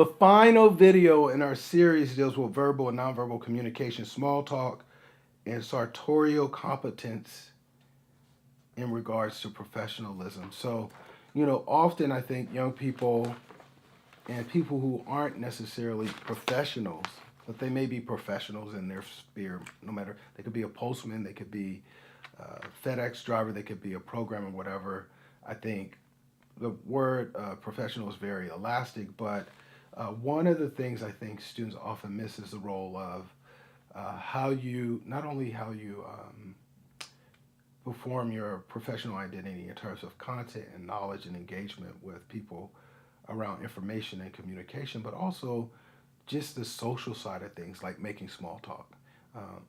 the final video in our series deals with verbal and nonverbal communication, small talk, and sartorial competence in regards to professionalism. So, often I think young people and people who aren't necessarily professionals, but they may be professionals in their sphere, no matter, they could be a postman, they could be a FedEx driver, they could be a programmer, whatever. I think the word professional is very elastic, but one of the things I think students often miss is the role of not only how you perform your professional identity in terms of content and knowledge and engagement with people around information and communication, but also just the social side of things, like making small talk.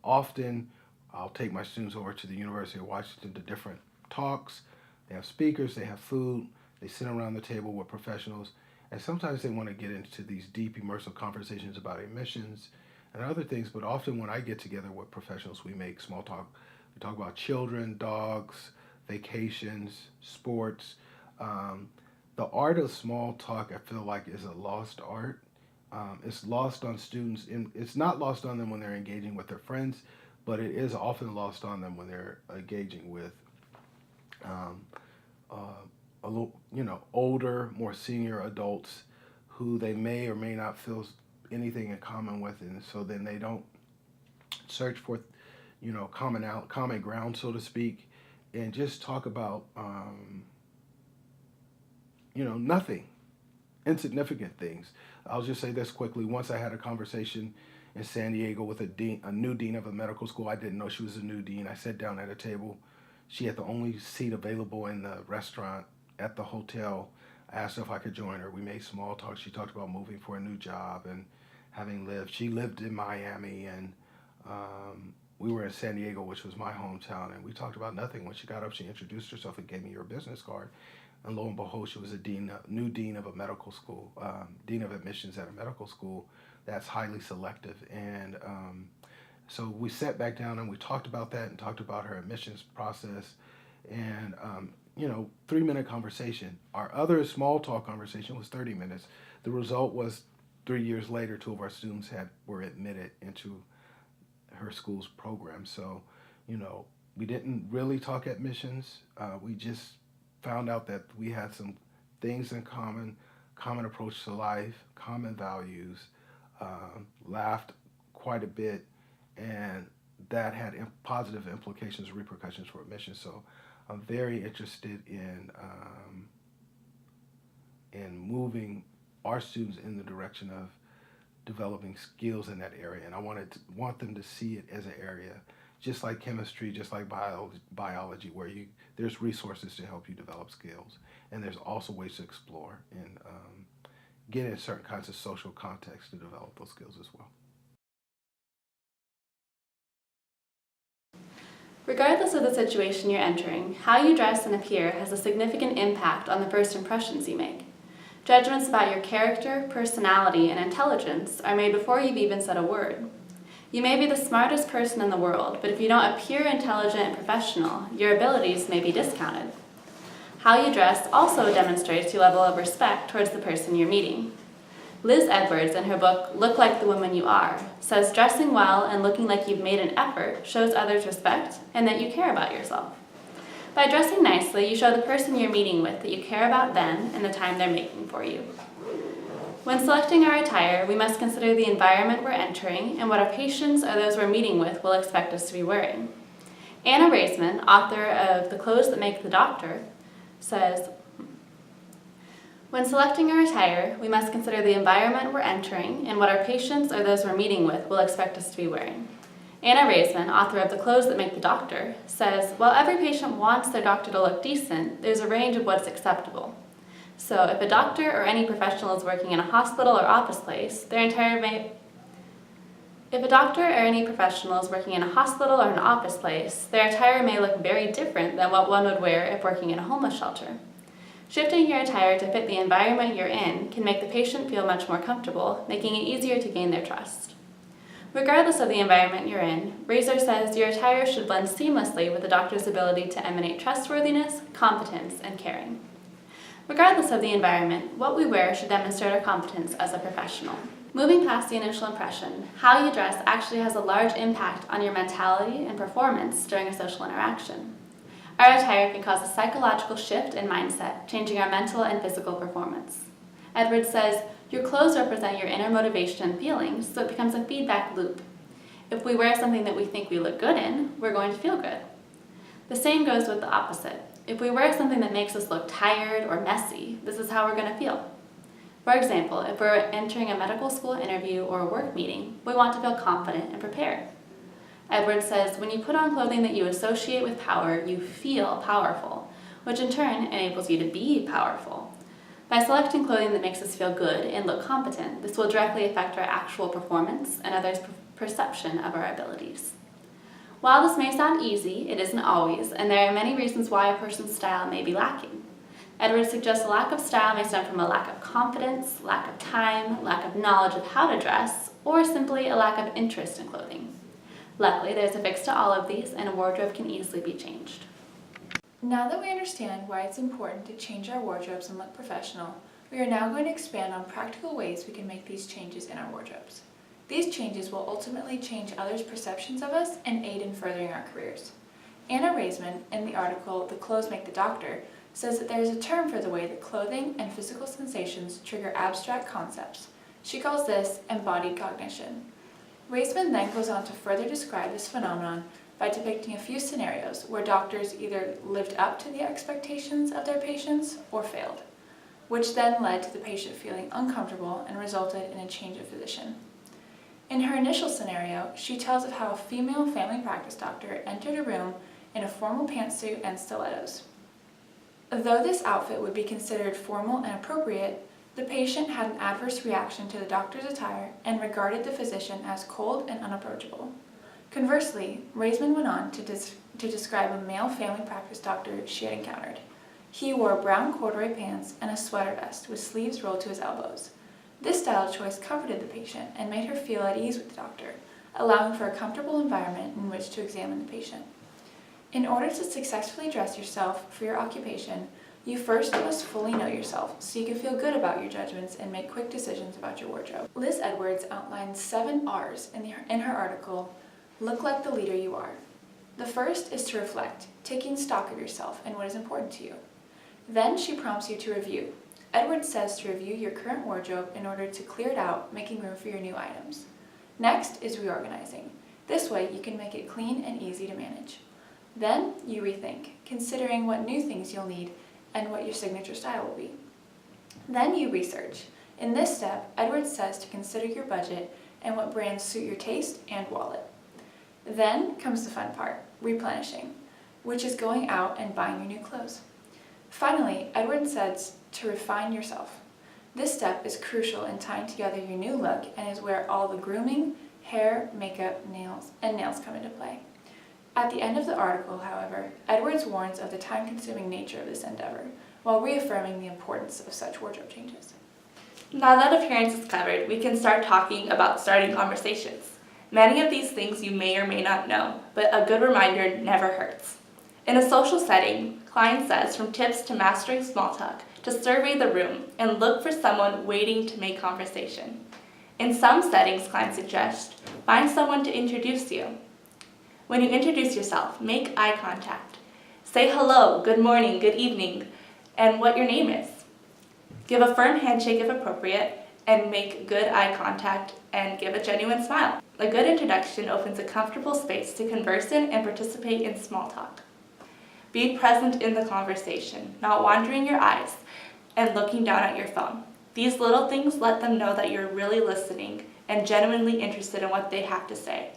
Often, I'll take my students over to the University of Washington to different talks. They have speakers, they have food, they sit around the table with professionals, and sometimes they want to get into these deep, immersive conversations about admissions and other things, but often when I get together with professionals, we make small talk. We talk about children, dogs, vacations, sports. The art of small talk, I feel like, is a lost art. It's lost on students, and it's not lost on them when they're engaging with their friends, but it is often lost on them when they're engaging with a little, older, more senior adults who they may or may not feel anything in common with, and so then they don't search for, common ground, so to speak, and just talk about, nothing, insignificant things. I'll just say this quickly. Once I had a conversation in San Diego with a new dean of a medical school. I didn't know she was a new dean. I sat down at a table. She had the only seat available in the restaurant at the hotel. I asked her if I could join her. We made small talk. She talked about moving for a new job and she lived in Miami, and we were in San Diego, which was my hometown, and we talked about nothing. When she got up, she introduced herself and gave me her business card. And lo and behold, she was a new dean of a medical school, dean of admissions at a medical school that's highly selective. And so we sat back down and we talked about that and talked about her admissions process. And 3-minute conversation. Our other small talk conversation was 30 minutes. The result was 3 years later, 2 of our students were admitted into her school's program. So, we didn't really talk admissions. We just found out that we had some things in common approach to life, common values, laughed quite a bit, and that had positive implications, repercussions for admissions. So I'm very interested in moving our students in the direction of developing skills in that area, and I want them to see it as an area, just like chemistry, just like biology, where there's resources to help you develop skills, and there's also ways to explore and get in certain kinds of social contexts to develop those skills as well. Regardless of the situation you're entering, how you dress and appear has a significant impact on the first impressions you make. Judgments about your character, personality, and intelligence are made before you've even said a word. You may be the smartest person in the world, but if you don't appear intelligent and professional, your abilities may be discounted. How you dress also demonstrates your level of respect towards the person you're meeting. Liz Edwards, in her book, Look Like the Woman You Are, says dressing well and looking like you've made an effort shows others respect and that you care about yourself. By dressing nicely, you show the person you're meeting with that you care about them and the time they're making for you. When selecting our attire, we must consider the environment we're entering and what our patients or those we're meeting with will expect us to be wearing. Anna Raisman, author of The Clothes That Make the Doctor, says, when selecting our attire, we must consider the environment we're entering and what our patients or those we're meeting with will expect us to be wearing. Anna Raisman, author of The Clothes That Make the Doctor, says, while every patient wants their doctor to look decent, there's a range of what's acceptable. So if a doctor or any professional is working in a hospital or office place, If a doctor or any professional is working in a hospital or an office place, their attire may look very different than what one would wear if working in a homeless shelter. Shifting your attire to fit the environment you're in can make the patient feel much more comfortable, making it easier to gain their trust. Regardless of the environment you're in, Razor says your attire should blend seamlessly with the doctor's ability to emanate trustworthiness, competence, and caring. Regardless of the environment, what we wear should demonstrate our competence as a professional. Moving past the initial impression, how you dress actually has a large impact on your mentality and performance during a social interaction. Our attire can cause a psychological shift in mindset, changing our mental and physical performance. Edwards says, your clothes represent your inner motivation and feelings, so it becomes a feedback loop. If we wear something that we think we look good in, we're going to feel good. The same goes with the opposite. If we wear something that makes us look tired or messy, this is how we're going to feel. For example, if we're entering a medical school interview or a work meeting, we want to feel confident and prepared. Edwards says, when you put on clothing that you associate with power, you feel powerful, which in turn enables you to be powerful. By selecting clothing that makes us feel good and look competent, this will directly affect our actual performance and others' perception of our abilities. While this may sound easy, it isn't always, and there are many reasons why a person's style may be lacking. Edwards suggests a lack of style may stem from a lack of confidence, lack of time, lack of knowledge of how to dress, or simply a lack of interest in clothing. Luckily, there's a fix to all of these, and a wardrobe can easily be changed. Now that we understand why it's important to change our wardrobes and look professional, we are now going to expand on practical ways we can make these changes in our wardrobes. These changes will ultimately change others' perceptions of us and aid in furthering our careers. Anna Raisman, in the article The Clothes Make the Doctor, says that there is a term for the way that clothing and physical sensations trigger abstract concepts. She calls this embodied cognition. Raisman then goes on to further describe this phenomenon by depicting a few scenarios where doctors either lived up to the expectations of their patients or failed, which then led to the patient feeling uncomfortable and resulted in a change of physician. In her initial scenario, she tells of how a female family practice doctor entered a room in a formal pantsuit and stilettos. Though this outfit would be considered formal and appropriate, the patient had an adverse reaction to the doctor's attire and regarded the physician as cold and unapproachable. Conversely, Raisman went on to describe a male family practice doctor she had encountered. He wore brown corduroy pants and a sweater vest with sleeves rolled to his elbows. This style choice comforted the patient and made her feel at ease with the doctor, allowing for a comfortable environment in which to examine the patient. In order to successfully dress yourself for your occupation, you first must fully know yourself so you can feel good about your judgments and make quick decisions about your wardrobe. Liz Edwards outlines 7 R's in her article, Look Like the Leader You Are. The first is to reflect, taking stock of yourself and what is important to you. Then she prompts you to review. Edwards says to review your current wardrobe in order to clear it out, making room for your new items. Next is reorganizing. This way you can make it clean and easy to manage. Then you rethink, considering what new things you'll need and what your signature style will be. Then you research. In this step, Edwards says to consider your budget and what brands suit your taste and wallet. Then comes the fun part, replenishing, which is going out and buying your new clothes. Finally, Edwards says to refine yourself. This step is crucial in tying together your new look and is where all the grooming, hair, makeup, nails come into play. At the end of the article, however, Edwards warns of the time-consuming nature of this endeavor, while reaffirming the importance of such wardrobe changes. Now that appearance is covered, we can start talking about starting conversations. Many of these things you may or may not know, but a good reminder never hurts. In a social setting, Klein says from tips to mastering small talk, to survey the room and look for someone waiting to make conversation. In some settings, Klein suggests, find someone to introduce you. When you introduce yourself, make eye contact. Say hello, good morning, good evening, and what your name is. Give a firm handshake if appropriate, and make good eye contact and give a genuine smile. A good introduction opens a comfortable space to converse in and participate in small talk. Be present in the conversation, not wandering your eyes and looking down at your phone. These little things let them know that you're really listening and genuinely interested in what they have to say.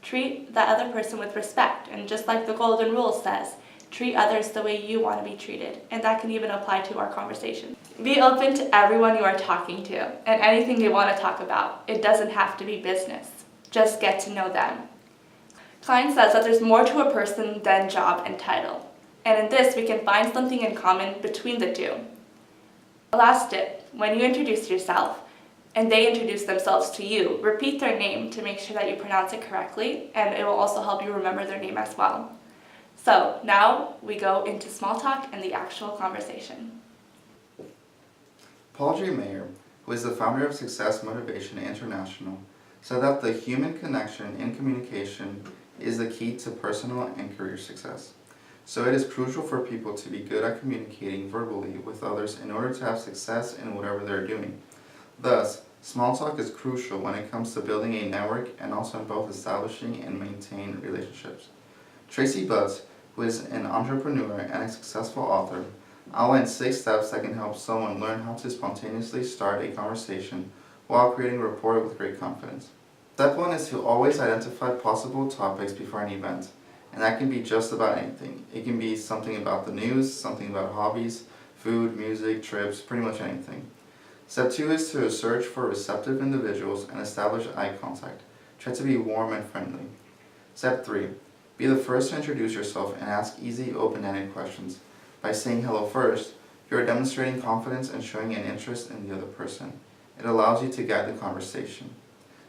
Treat the other person with respect, and just like the golden rule says, treat others the way you want to be treated, and that can even apply to our conversation. Be open to everyone you are talking to and anything they want to talk about. It doesn't have to be business. Just get to know them. Klein says that there's more to a person than job and title, and in this we can find something in common between the two. Last tip, when you introduce yourself and they introduce themselves to you, repeat their name to make sure that you pronounce it correctly, and it will also help you remember their name as well. So now we go into small talk and the actual conversation. Paul J. Mayer, who is the founder of Success Motivation International, said that the human connection in communication is the key to personal and career success. So it is crucial for people to be good at communicating verbally with others in order to have success in whatever they're doing. Thus, small talk is crucial when it comes to building a network and also in both establishing and maintaining relationships. Tracy Butts, who is an entrepreneur and a successful author, outlined 6 steps that can help someone learn how to spontaneously start a conversation while creating rapport with great confidence. Step 1 is to always identify possible topics before an event, and that can be just about anything. It can be something about the news, something about hobbies, food, music, trips, pretty much anything. Step 2 is to search for receptive individuals and establish eye contact. Try to be warm and friendly. Step 3. Be the first to introduce yourself and ask easy, open-ended questions. By saying hello first, you are demonstrating confidence and showing an interest in the other person. It allows you to guide the conversation.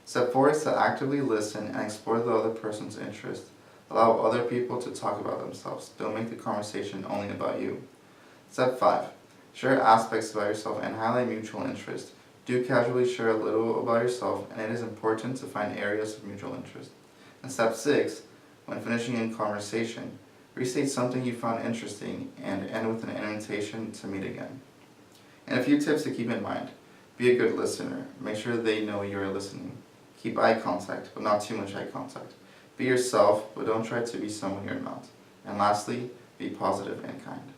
Step 4 is to actively listen and explore the other person's interest. Allow other people to talk about themselves. Don't make the conversation only about you. Step 5. Share aspects about yourself and highlight mutual interest. Do casually share a little about yourself, and it is important to find areas of mutual interest. And step 6. When finishing a conversation, restate something you found interesting and end with an invitation to meet again. And a few tips to keep in mind. Be a good listener. Make sure they know you are listening. Keep eye contact, but not too much eye contact. Be yourself, but don't try to be someone you're not. And lastly, be positive and kind.